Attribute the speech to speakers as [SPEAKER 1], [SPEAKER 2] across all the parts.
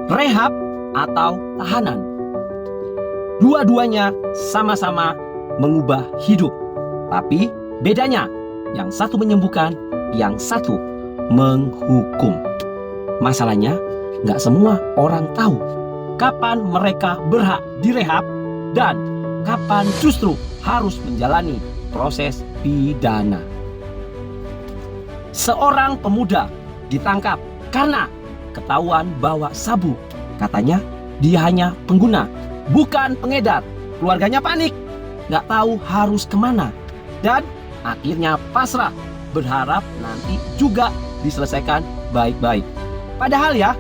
[SPEAKER 1] rehab atau tahanan. Dua-duanya sama-sama mengubah hidup, tapi bedanya yang satu menyembuhkan, yang satu menghukum. Masalahnya, nggak semua orang tahu kapan mereka berhak direhab dan kapan justru harus menjalani proses pidana. Seorang pemuda ditangkap karena ketahuan bawa sabu. Katanya dia hanya pengguna, bukan pengedar. Keluarganya panik, nggak tahu harus kemana, dan akhirnya pasrah, berharap nanti juga diselesaikan baik-baik. Padahal ya,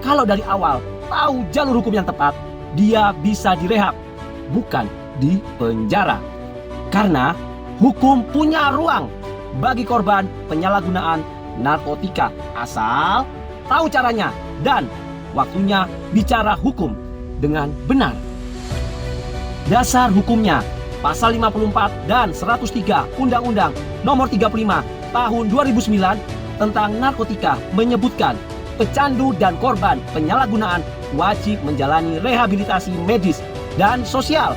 [SPEAKER 1] kalau dari awal tahu jalur hukum yang tepat, dia bisa direhab, bukan di penjara. Karena hukum punya ruang bagi korban penyalahgunaan narkotika, asal tahu caranya dan waktunya bicara hukum dengan benar. Dasar hukumnya pasal 54 dan 103 Undang-Undang Nomor 35 Tahun 2009 tentang narkotika menyebutkan pecandu dan korban penyalahgunaan wajib menjalani rehabilitasi medis dan sosial.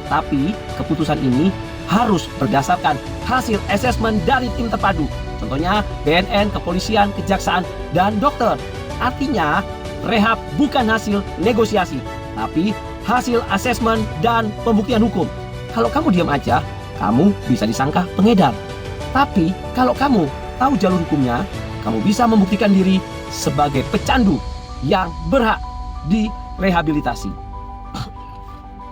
[SPEAKER 1] Tapi keputusan ini harus berdasarkan hasil asesmen dari tim terpadu, contohnya BNN, kepolisian, kejaksaan, dan dokter. Artinya, rehab bukan hasil negosiasi, tapi hasil asesmen dan pembuktian hukum. Kalau kamu diam aja, kamu bisa disangka pengedar. Tapi kalau kamu tahu jalur hukumnya, kamu bisa membuktikan diri sebagai pecandu yang berhak direhabilitasi.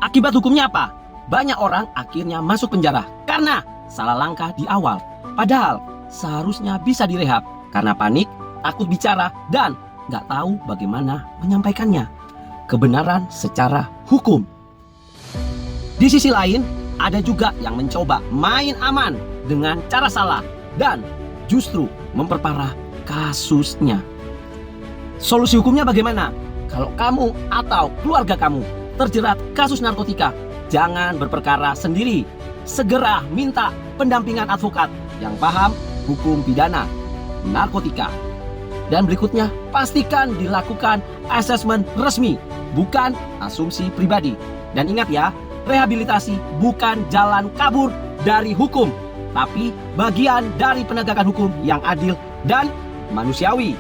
[SPEAKER 1] Akibat hukumnya apa? Banyak orang akhirnya masuk penjara karena salah langkah di awal. Padahal seharusnya bisa direhab karena panik, takut bicara, dan nggak tahu bagaimana menyampaikannya. Kebenaran secara hukum. Di sisi lain, ada juga yang mencoba main aman dengan cara salah dan justru memperparah kasusnya. Solusi hukumnya bagaimana? Kalau kamu atau keluarga kamu terjerat kasus narkotika, jangan berperkara sendiri. Segera minta pendampingan advokat yang paham hukum pidana narkotika. Dan berikutnya, pastikan dilakukan asesmen resmi, bukan asumsi pribadi. Dan ingat ya, rehabilitasi bukan jalan kabur dari hukum, tapi bagian dari penegakan hukum yang adil dan manusiawi.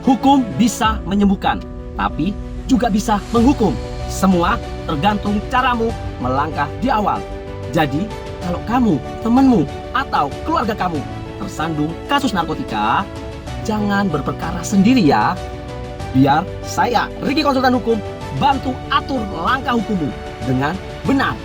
[SPEAKER 1] Hukum bisa menyembuhkan, tapi juga bisa menghukum. Semua tergantung caramu melangkah di awal. Jadi, kalau kamu, temanmu, atau keluarga kamu tersandung kasus narkotika, jangan berperkara sendiri ya. Biar saya, Ricky Konsultan Hukum, bantu atur langkah hukummu dengan benar.